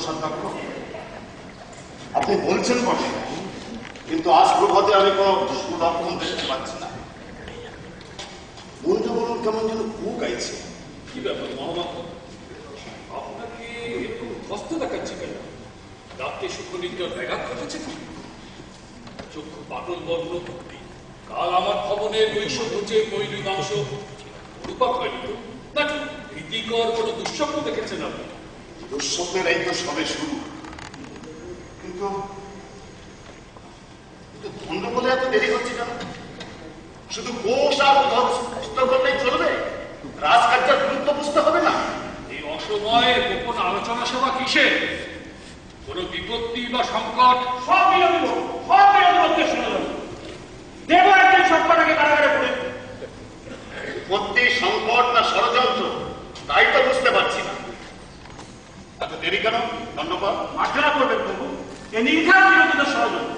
কোষাধ্যক্ষ, আপনি বলছেন বটে, কিন্তু আজ প্রভাতে আমি কোনো লক্ষণ দেখতে পাচ্ছি না। মনটা বলুন কেমন যেন কু গাইছে। কি ব্যাপার মহামাত্র, আপনাকে একটু কষ্ট দেখাচ্ছে কেন? রাত্রে শুক্রনিদ্রার ব্যাঘাত ঘটেছে কি? চক্ষু পাটল বর্ণ, কাল আমার ভবনে নৈশ ভোজে মৈলী মাংস রূপাক হয়নি তো নাকি ভীতিকর কোনো দুঃস্বপ্ন দেখেছেন আপনি? দুঃস্বপ্নের এই তো সবে শুরু, কিন্তু ধন্য বলে এত দেরি হচ্ছে কেন? শুধু কোষ আর পুষ্ট করলেই চলবে? রাজকার্যের গুরুত্ব বুঝতে হবে না? এই অসময়ে গোপন আলোচনা সভা কিসে? কোন বিপত্তি বা সংকট? সব বিরোধী লোককে শুনে যাবে। দেব একদিন সবকটাকে কারাগারে পড়ে। বিপত্তি, সংকট না ষড়যন্ত্র, তাই তো বুঝতে পারছি না। এত দেরি কেন ধন্যবাদ? মার্জনা করবেন প্রভু, এ নির্ঘাত বিরোধিতা ষড়যন্ত্র।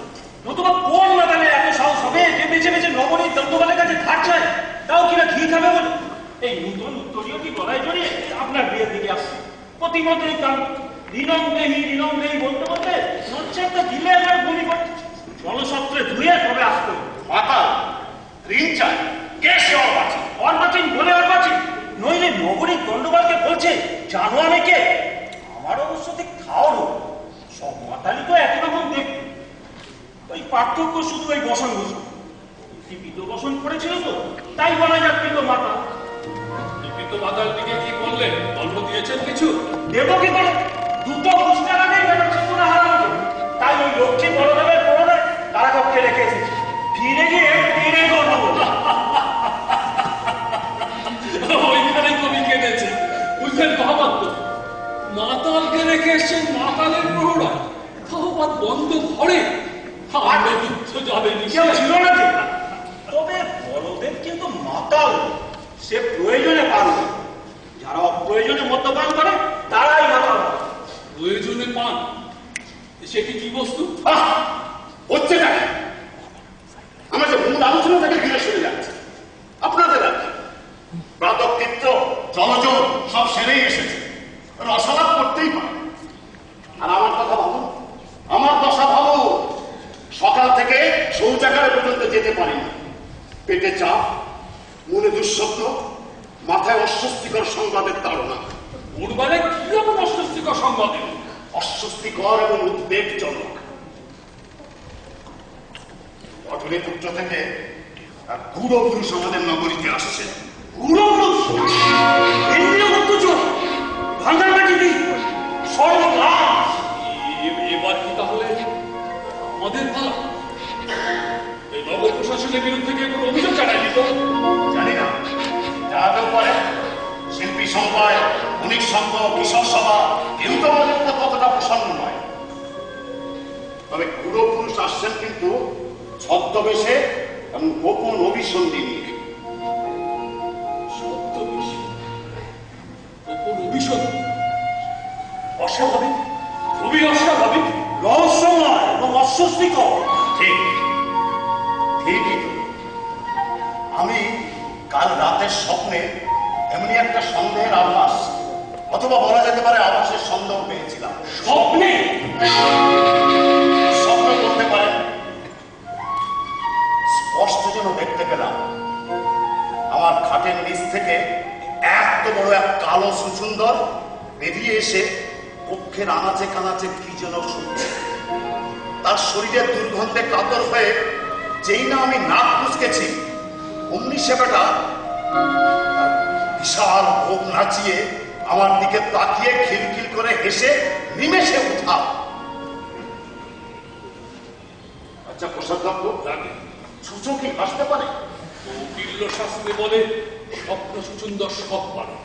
নতুবা কোন মাদানে এত সাহস হবে যে বেছে বেছে নবনীত দন্তবালের কাছে ধার চায়, তাও কিনা ঘি খাবে বলে? এই নতুন উত্তরীয় কি গলায় জড়িয়ে আপনার বিয়ের দিকে আসছে। প্রতিমন্ত্রী কান ঋণম দেহি বলতে বলতে হচ্ছে একটা দিলে আমার গুলি করছে। জলসত্রে ধুয়ে তবে আসতে হবে। মাতা ঋণ চাই, কে সে অর্বাচীন? অর্বাচীন বলে অর্বাচীন, নইলে নগরীর দণ্ডবালকে বলছে জানো আমি কে? আমার অবশ্য ঠিক খাওয়ারও সব মাতালি তো একই রকম দেখতে। ওই পার্থক্য শুধু ওই বসন বসন, পিত বসন করেছিল তো তাই বলা যাক কিন্তু মাতা। দীপিত মাতার দিকে কি বললেন? দণ্ড দিয়েছেন কিছু? দেব কি করে? দুটো পুষ্টার আগেই বেরো চেতনা হারানো, তাই ওই লক্ষ্মী বড়দেবের প্রণায় তারা কক্ষে রেখে এসেছে। ফিরে গিয়ে ফিরে করবো বলে। ওইখানে কবি কেঁদেছে, বুঝলেন মহামাত্র? মাতালকে রেখে এসছেন মাতালের প্রহরায়, তাও বা বন্ধ ঘরে। আমরা যুদ্ধ যাবে কেউ ছিল না যে। তবে বড়দেব কিন্তু মাতাল, সে প্রয়োজনে পান করে। যারা অপ্রয়োজনে মদ্যপান করে তারাই মাতাল। প্রয়োজনে পান, সেটি কি বস্তু? হচ্ছে না, আমার যে মূল আলোচনা থেকে ঘিরে সরে যাচ্ছে। আপনাদের প্রাতকৃত্য জলজ সব সেরেই এসেছে, রসালাপ করতেই পারে। আর আমার কথা ভাবুন, আমার দশা ভাবুন, সকাল থেকে শৌচাগারে পর্যন্ত যেতে পারি না। পেটে চাপ, মনে দুঃস্বপ্ন, মাথায় অস্বস্তিকর সংবাদের তাড়না। উর্বারে কি রকম অস্বস্তিকর সংবাদ? অস্বস্তিকর এবং উদ্বেগজনক। অটলিপুত্র থেকে এক গুড়ো পুরুষ আমাদের নগরীতে আসছে। গুরু পুরুষ, ইন্দ্রিয় গুপ্তচর, ভান্ডারবাটি দিই, সর্বনাশ। এবার কি তাহলে আমাদের পালা? এই নগর প্রশাসনের বিরুদ্ধে কেউ কোনো অভিযোগ জানায়নি তো? জানি না, যাহাতেও পারে। শিল্পী সমবায়, বণিক সংঘ, কৃষক সভা, কেউ তো আমাদের উপর ততটা প্রসন্ন নয়। তবে গুরু পুরুষ আসছেন কিন্তু ছদ্মবেশে এবং গোপন অভিসন্ধি নিয়ে। ছদ্মবেশ, গোপন অভিসন্ধি? অস্বাভাবিক, খুবই অস্বাভাবিক, রহস্যময় এবং অস্বস্তিকর। ঠিক, ঠিকই তো। আমি কাল রাতের স্বপ্নে এমনি একটা সন্দেহের আভাস, অথবা বলা যেতে পারে আভাসের সন্দেহ পেয়েছিলাম। স্বপ্নে? স্বপ্ন বলতে পারেন। স্পষ্ট যেন দেখতে পেলাম আমার খাটের নিচ থেকে এত বড় এক কালো সুচুন্দর বেরিয়ে এসে কক্ষের আনাচে কানাচে কি যেন শুনছে। তার শরীরের দুর্গন্ধে কাতর হয়ে যেই না আমি নাক কুচকেছি, অমনি সেবাটা বিশাল ভোগ নাচিয়ে আমার দিকে তাকিয়ে খিলখিল করে হেসে নিমেষে উঠা। আচ্ছা কোষাধ্যক্ষ, ছুঁচো কি হাসতে পারে? কৌটিল্য শাস্ত্রে বলে স্বপ্ন সুচুন্দর সব পারে।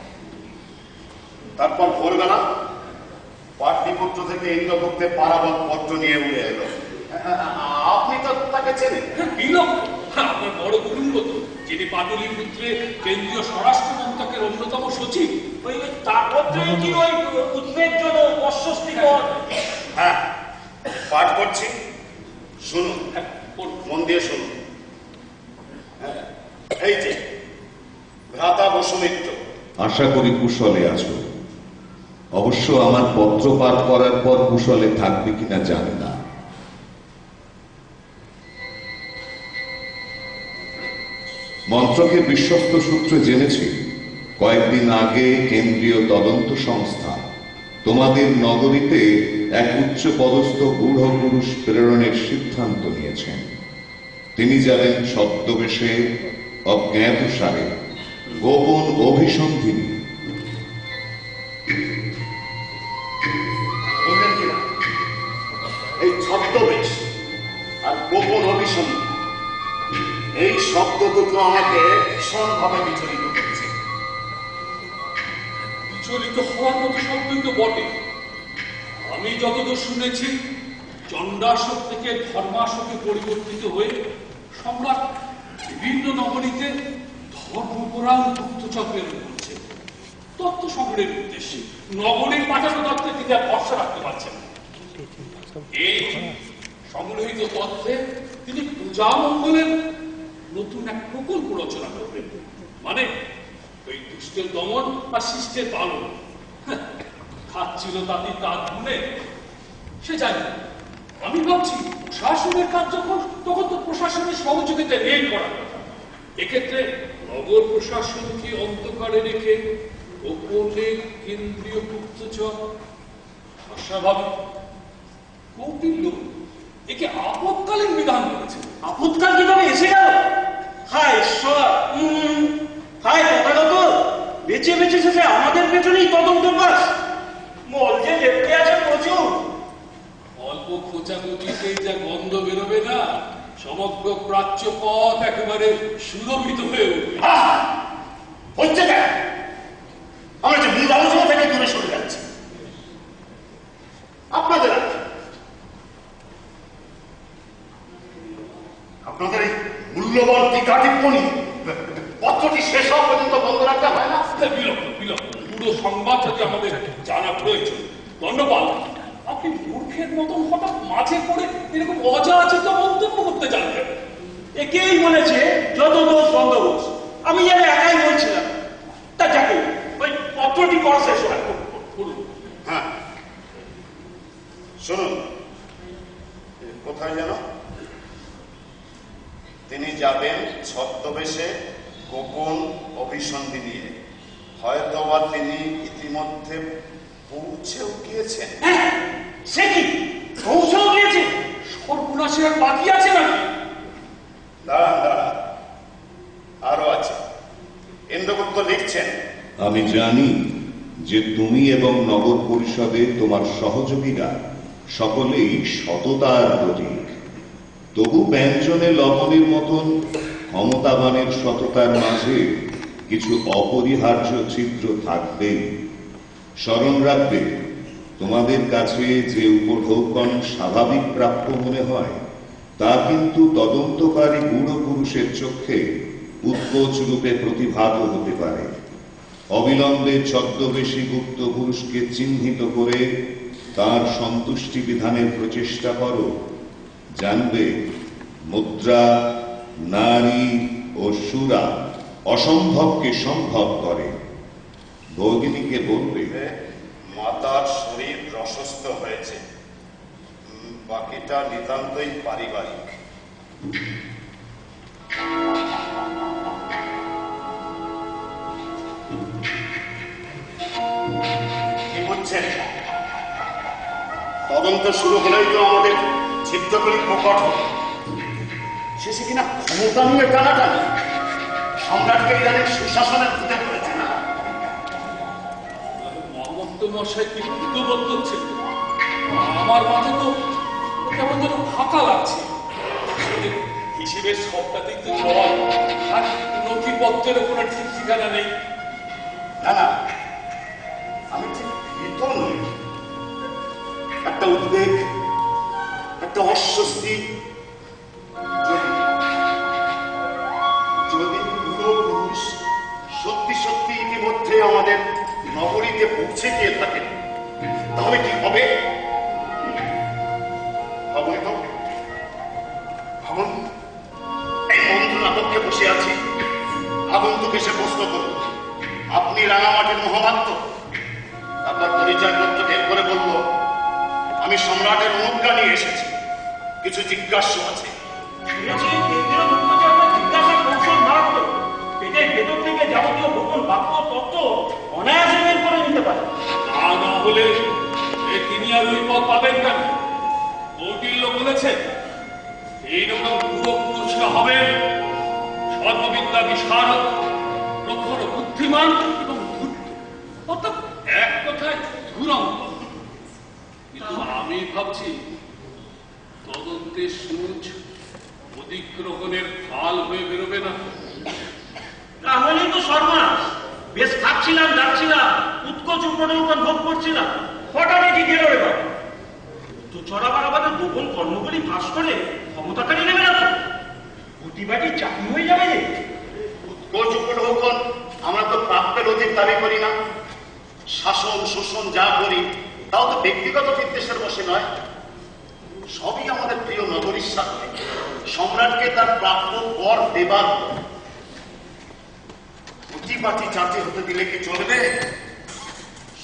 তারপর ভোরবেলা পাটলিপুত্র থেকে ইন্দ্রগুপ্তে পারাবত পত্র নিয়ে উড়ে এলো। আপনি তো তাকে চেনেন। বিলক আপনার বড় কুটুম্ব তো, যিনি পাটলিপুত্রে কেন্দ্রীয় স্বরাষ্ট্র মন্ত্রকের অন্যতম সচিব। ওই তার মধ্যেই কি ওই উদ্বেগজনক, অস্বস্তিকর? হ্যাঁ, পাঠ করছি, শুনুন, মন দিয়ে শুনুন। এই যে ভ্রাতা বসুমিত্র, আশা করি কুশলে আছো। অবশ্য আমার পত্র পাঠ করার পর কুশলে থাকবে কিনা জানি না। মন্ত্রকে বিশ্বস্ত সূত্রে জেনেছি, কয়েকদিন আগে কেন্দ্রীয় তদন্ত সংস্থা তোমাদের নগরীতে এক উচ্চ পদস্থ গূঢ় পুরুষ প্রেরণের সিদ্ধান্ত নিয়েছেন। তিনি যাবেন ছদ্মবেশে, অজ্ঞাতসারে, গোপন অভিসন্ধি নিয়ে। এই ছদ্মবেশ আর গোপন অভিসন্ধি, এই শব্দ দুটো আমাকে ভীষণভাবে বিচলিত করেছে। বিচলিত হওয়ার মতো শব্দই তো বটে। আমি যতদূর শুনেছি, চণ্ডাশোক থেকে ধর্মাশোকে পরিবর্তিত হয়ে সম্রাট বিভিন্ন নগরীতে ধর্মপরায়ণ গুপ্তচর প্রেরণ করছে তথ্য সংগ্রহের উদ্দেশ্যে। নগরীর পাঠানো তথ্যে তিনি আর ভরসা রাখতে পারছেন। এই সংগ্রহিত তথ্যে তিনি পূজা মঙ্গলের নতুন এক প্রকল্প রচনা করবেন, মানে ওই দুষ্টের দমন আর শিষ্টের পালন। খাচ্ছিল তাদের তার গুণে সে জানি। আমি ভাবছি প্রশাসনের কাজ যখন, তখন তো প্রশাসনের সহযোগিতায় রেড করা কথা। এক্ষেত্রে নগর প্রশাসনকে অন্ধকারে রেখে গোপনে কেন্দ্রীয় গুপ্তচর অস্বাভাবিক। কৌটিল্য একে আপৎকালীন বিধান করেছে। আপৎকাল কিভাবে এসে গেল? হায় ঈশ্বর! হায় তথাগত! বেঁচে বেঁচে শেষে আমাদের পেছনেই তদন্ত পাস। মল যে লেপটে আছে প্রচুর। অল্প খোঁচাখুচিতেই যা গন্ধ বেরোবে না, সমগ্র প্রাচ্য পথ একেবারে সুরভিত হয়ে উঠবে। হচ্ছে কেন? আমরা যে মূল আলোচনা থেকে দূরে সরে যাচ্ছি। আপনাদের এই মূল্যবান টিকা টিপ্পণী পত্রটি শেষ হওয়া পর্যন্ত বন্ধ রাখতে হয় না? বিলম্ব বিলম্ব, পুরো সংবাদ যদি আমাদের জানা প্রয়োজন। ধন্যবাদ। আপনি মূর্খের মতন হঠাৎ মাঝে পড়ে এরকম অযাচিত মন্তব্য করতে জানতেন। একেই বলেছে যত দোষ বন্দোবস্ত। আমি যেন একাই বলছিলাম। তা যাকে ওই পত্রটি পড়া শেষ হয়। হ্যাঁ, শুনুন, কোথায় যেন তিনি যাবেন ছদ্মবেশে, গোপন অভিসন্ধি নিয়ে। হয়তোবা তিনি ইতিমধ্যে পৌঁছেও গিয়েছেন। সে কি পৌঁছেও গিয়েছে? সর্বনাশের আর বাকি আছে নাকি? দাঁড়ান দাঁড়ান, আরো আছে। ইন্দ্রগুপ্ত লিখছেন, আমি জানি যে তুমি এবং নগর পরিষদে তোমার সহযোগীরা সকলেই সততার প্রতীক। তবু ব্যঞ্জনে লবণের মতন ক্ষমতাবানের সততার মাঝে কিছু অপরিহার্য ছিদ্র থাকবেই। স্মরণ রাখবে, তোমাদের কাছে যে উপঢৌকন স্বাভাবিক প্রাপ্য মনে হয়, তা কিন্তু তদন্তকারী গূঢ় পুরুষের চক্ষে উৎকোচ রূপে প্রতিভাত হতে পারে। অবিলম্বে ছদ্মবেশী গুপ্ত পুরুষকে চিহ্নিত করে তার সন্তুষ্টি বিধানের প্রচেষ্টা করো। জানবে, মুদ্রা, নারী ও সুরা অসম্ভবকে সম্ভব করে। ভগিনীকে বলবে, মাতার শরীর প্রশস্ত হয়েছে, বাকিটা নিতান্তই পারিবারিক। কি বুঝছেন? তদন্ত শুরু হলেই তো আমাদের ছিদ্রগুলি প্রকট হবে। শেষে কিনা ক্ষমতা নিয়ে টানাটানি। সম্রাটকে ইরানের সুশাসনের ভূতে পড়েছে না? মহামন্ত মশাই কি ভূতবদ্ধ ছিল? আমার মাঝে তো কেমন যেন ফাঁকা লাগছে। হিসেবের সবটাতেই তো জল, আর নথিপত্রের কোনো ঠিক ঠিকানা নেই। না না, আমি ঠিক ভীত নই। একটা উদ্বেগ, একটা অস্বস্তি। যদি পূর্বপুরুষ সত্যি সত্যি ইতিমধ্যে আমাদের নগরীতে পৌঁছে গিয়ে থাকেন, তাহলে কি হবে? ভাবুন তো, ভাবুন, এই মন্ত্র নাটককে বসে আছি, আগন্তুক এসে প্রশ্ন করুন, আপনি রাঙামাটির মহামাত্র, আপনার পরিচয় টাকা নিয়ে এসেছি, কিছু জিজ্ঞাসা আছে। শুনেছি কেন্দ্রীয় গুপ্তচররা জিজ্ঞাসা কৌশল না করে পেটের ভেতর থেকে যাবতীয় গোপন বাক্য তত্ত্ব অনায়াসে বের করে নিতে পারে। তা না হলে তিনি আর ওই পদ পাবেন কেন? কৌটিল্য বলেছে এইরকম পূর্বপুরুষরা হবেন সর্ববিদ্যা বিশারদ, প্রখর বুদ্ধিমান এবং ধূর্ত, অর্থাৎ এক কথায় ধুরন্ত। কিন্তু আমি ভাবছি তদন্তের সূচ অধিগ্রহণের ফাল হয়ে বেরোবে না। তাহলেই তো সর্বনাশ। বেশ খাচ্ছিলাম, যাচ্ছিলাম, উৎকোচ উপরে উপর ভোগ করছিলাম, হঠাৎ এটি গেল রে বাবা। তো চড়াবার আমাদের গোপন কর্মগুলি ফাঁস করে ক্ষমতাকারী নেবে না তো, গুটিবাটি চাকরি হয়ে যাবে যে। উৎকোচ উপঢৌকন আমরা তো প্রাপ্যের অধিক দাবি করি না। শাসন শোষণ যা করি তাও তো ব্যক্তিগত বিদ্বেষের বশে নয়, সবই আমাদের প্রিয় নগরীর সাথে সম্রাটকে তার প্রাপ্য কর দেবার গুটিবাটি চাচে হতে দিলে কি চলবে?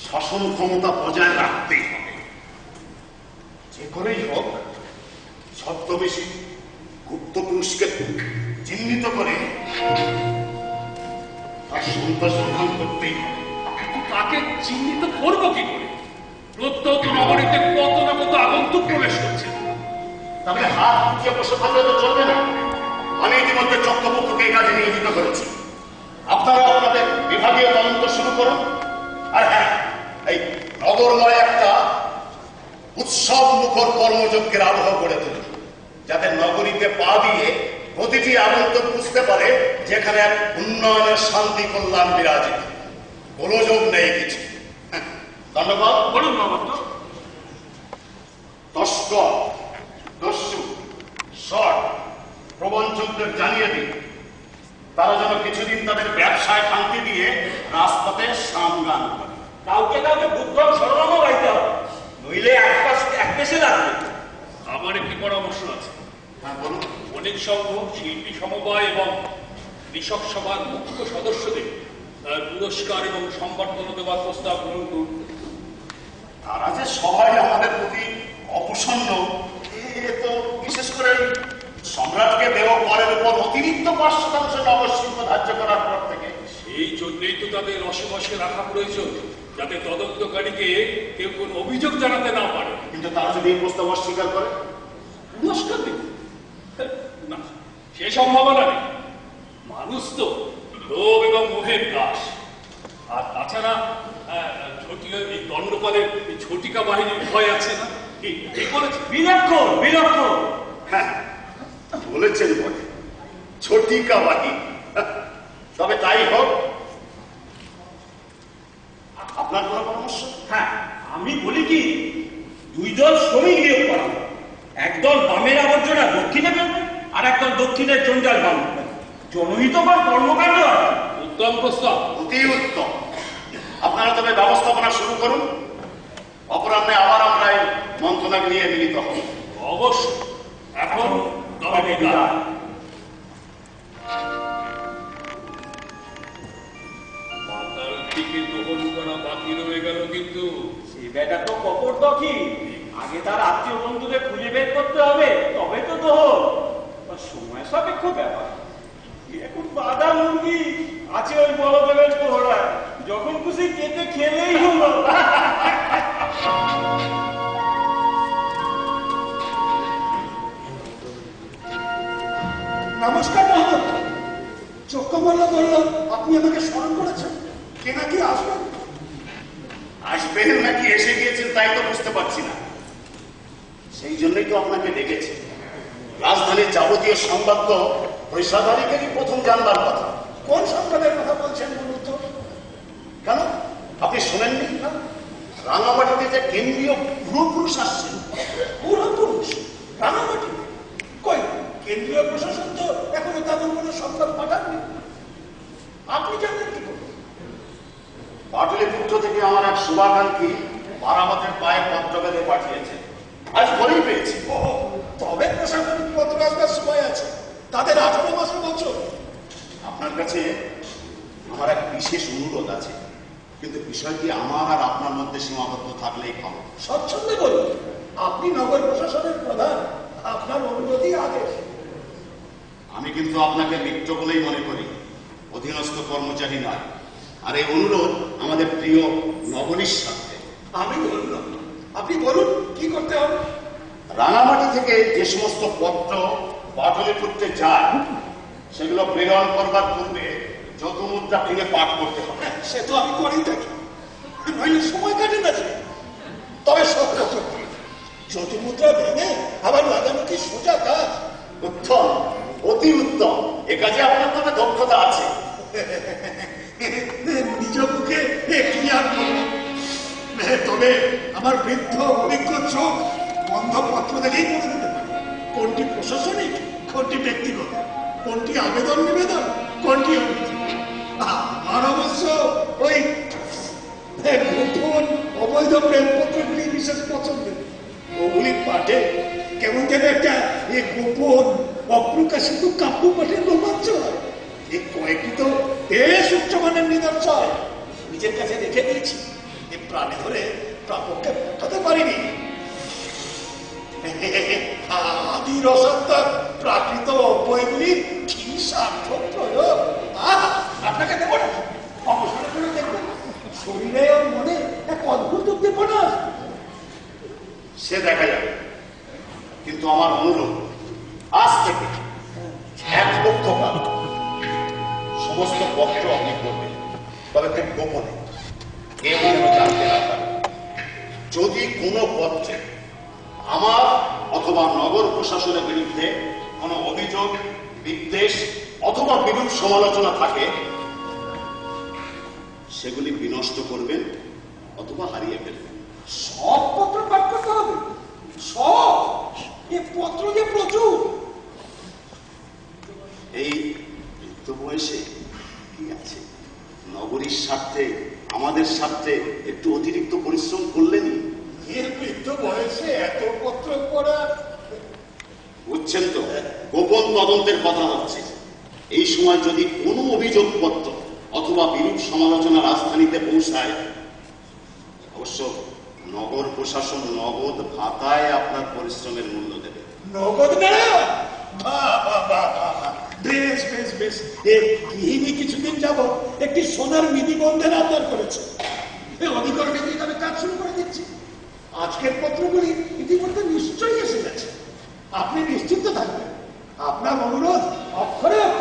শাসন ক্ষমতা বজায় রাখতেই হবে। যে করেই হোক ছদ্মবেশী গুপ্ত পুরুষকে চিহ্নিত করে তার সন্তান সন্ধান করতেই হবে। কিন্তু তাকে চিহ্নিত করবো কি করে? প্রত্যন্ত নগরীতে কত না কত আগন্তুক প্রবেশ করছে। তবে হাত গুটিয়ে বসে থাকলে তো চলবে না। আমি ইতিমধ্যে চক্রবর্তীকে এই কাজে নিয়োজিত করেছি। আপনারা আপনাদের বিভাগীয় তদন্ত শুরু করুন। আর হ্যাঁ, এই নগরময় একটা উৎসব মুখর কর্মযজ্ঞের আবহ গড়ে তুলুন, যাতে নগরীতে পা দিয়ে প্রতিটি আগন্তুক বুঝতে পারে যেখানে এক উন্নয়নের শান্তি কল্যাণ বিরাজিত, গোলযোগ নেই কিছু। ধন্যবাদ। বলুন মামাত্ম। তস্কর, দস্যু, শট প্রবঞ্চকদের জানিয়ে দিন তারা যেন কিছুদিন তাদের ব্যবসায় শান্তি দিয়ে রাজপথে সামগান করে। কাউকে কাউকে বুদ্ধম সরনামও গাইতে হবে, নইলে এক পেশে লাগবে। আমার একটি পরামর্শ আছে। হ্যাঁ বলুন। বণিক সংঘ, শিল্পী সমবায় এবং কৃষক সভার মুখ্য সদস্যদের পুরস্কার এবং সম্বর্ধনা দেওয়ার প্রস্তাব গ্রহণ করুন। তারা যে সবাই আমাদের প্রতি অপ্রসন্ন, এ তো বিশেষ করে সম্রাটকে দেওয়া করের উপর অতিরিক্ত 5% নগদ শুল্ক ধার্য করার পর থেকে। সেই জন্যই তো তাদের অসমসে রাখা প্রয়োজন, যাতে তদন্তকারীকে কেউ কোনো অভিযোগ জানাতে না পারে। কিন্তু তারা যদি এই প্রস্তাব অস্বীকার করে? পুরস্কার দেবে না, সে সম্ভাবনা নেই। মানুষ তো লোভ এবং মোহের দাস। আর তাছাড়া এই দণ্ডপালের ঝটিকা বাহিনীর ভয় আছে না? কি বলেছে? বিলক্ষণ বিলক্ষণ। হ্যাঁ বলেছেন বলে, ছোটিকা বাহি। তবে তাই হোক, আপনার কোনো পরামর্শ? হ্যাঁ, আমি বলি কি, দুই দল শ্রমিক নিয়োগ করা হবে। একদল বামের আবর্জনা দক্ষিণে ফেলবে, আর একদল দক্ষিণের জঞ্জাল বাম। জনহিতকর কর্মকাণ্ড। উত্তম প্রস্তাব। অতি উত্তম। আপনারা তবে ব্যবস্থাপনা শুরু করুন। অপরাহ্নে আবার আমরা এই মন্ত্রণা নিয়ে মিলিত হব। অবশ্য। এখন তবে বিদায়। পাতাল থেকে দহন করা বাকি রয়ে গেল, কিন্তু সে বেটা তো কপর দখি। আগে তার আত্মীয় বন্ধুদের খুঁজে বের করতে হবে, তবে তো দোহর। সময় সাপেক্ষ ব্যাপার। এখন বাঁধা মুরগি আছে ওই বলদেবের তোহরা, যখন খুশি কেটে খেলেই হলো। নমস্কার মহারাজ। চক্রবর্তী বলল আপনি আমাকে স্মরণ করেছেন, কে নাকি আসবেন। আসবেন নাকি এসে গিয়েছেন তাই তো বুঝতে পারছি না। সেই জন্যই তো আপনাকে ডেকেছি। রাজধানীর যাবতীয় সংবাদ তো পয়সাধারীকেরই প্রথম জানবার কথা। কোন সংবাদের কথা বলছেন বলুন তো? কেন আপনি শোনেননি? না, রাঙামাটিতে যে কেন্দ্রীয় পুরোপুরুষ আসছেন। পুরোপুরুষ রাঙামাটি? কই, কেন্দ্রীয় প্রশাসন তো এখনো তেমন কোনো সংবাদ পাঠাননি। আপনি জানেন কি করে? পাটলিপুত্র থেকে আমার এক শুভাকাঙ্ক্ষী বারামতের পায়ে পত্র বেঁধে পাঠিয়েছে, আজ বলেই পেয়েছি। ও, তবে প্রশাসনিক পত্র আসবার সময় আছে। তাদের 18 মাসের বছর। আপনার কাছে আমার এক বিশেষ অনুরোধ আছে, কিন্তু বিষয়টি আমার আর আপনার মধ্যে সীমাবদ্ধ থাকলেই ভালো। স্বচ্ছন্দে বলুন। আপনি নগর প্রশাসনের প্রধান, আপনার অনুরোধই আদেশ। আমি কিন্তু আপনাকে মিত্র বলেই মনে করি, অধীনস্থ কর্মচারী নয়। আর এই অনুরোধ আমাদের প্রিয় নগরীর স্বার্থে। আমি বলল, আপনি বলুন কি করতে হবে। রাঙামাটি থেকে যে সমস্ত পত্র পাটলিপুত্রে যায় সেগুলো প্রেরণ করবার পূর্বে যদুমুদ্রা ভেঙে পাঠ করতে হবে। সে তো আমি করেই থাকি, নইলে সময় কাটে না। তবে সত্য সত্যি যদুমুদ্রা ভেঙে আবার লাগানো কি সোজা কাজ? উত্তম, অতি উত্তম। এ কাজে আপনার তবে দক্ষতা আছে। নিজ মুখে কি আর বলবো। তবে আমার বৃদ্ধ অভিজ্ঞ চোখ বন্ধ পত্র দেখেই বলে দিতে পারে কোনটি প্রশাসনিক, কোনটি ব্যক্তিগত, কোনটি আবেদন নিবেদন, কোনটি আমার অবশ্য ওই গোপন অবৈধ প্রেমপত্রগুলি বিশেষ পছন্দের। ওগুলি পাঠে কেমন যেন একটা গোপন অপ্রকাশিত কাব্য পাঠের রোমাঞ্চ হয়। এই কয়েকটি তো বেশ উচ্চমানের নিদর্শন নিজের কাছে রেখে দিয়েছি। এই প্রাণে ধরে প্রাপককে পাঠাতে পারিনি। আদি রসত্তর প্রাকৃত অব্যয়গুলির কি সার্থক প্রয়োগ! আপনাকে দেবো না, অবসরের জন্য দেখবেন শরীরে ও মনে এক অদ্ভুত উদ্দীপনা। সে দেখা যাবে, কিন্তু আমার অনুরোধ আজ থেকে এক পক্ষকাল সমস্ত পত্র আপনি করবেন, তবে খুব গোপনে, কেউ যেন জানতে না পারে। যদি কোনো পত্রে আমার অথবা নগর প্রশাসনের বিরুদ্ধে কোনো অভিযোগ, বিদ্বেষ অথবা বিরূপ সমালোচনা থাকে, সেগুলি বিনষ্ট করবেন অথবা হারিয়ে ফেলবেন। সব পত্র পাঠ করতে হবে, সব? এ পত্র যে প্রচুর। এই বৃদ্ধ বয়সে কি আছে, নগরীর স্বার্থে, আমাদের স্বার্থে একটু অতিরিক্ত পরিশ্রম করলেনই। এর বৃদ্ধ বয়সে এত পত্র পড়া। বুঝছেন তো, গোপন তদন্তের কথা হচ্ছে। এই সময় যদি কোনো অভিযোগপত্র অথবা বিরূপ সমালোচনা রাজধানীতে পৌঁছায়, অবশ্য নগর প্রশাসন নগদ ভাতায় আপনার পরিশ্রমের মূল্য দেবে। নগদ না? বেশ বেশ বেশ। গৃহিণী কিছুদিন যাব একটি সোনার নিধিবন্ধের আবদার করেছে। অধিকরণে দিয়ে তবে কাজ শুরু করে দিচ্ছি। আজকের পত্রগুলি ইতিমধ্যে নিশ্চয়ই এসে গেছে। আপনি নিশ্চিন্ত থাকবেন, আপনার অনুরোধ অক্ষরে অক্ষরে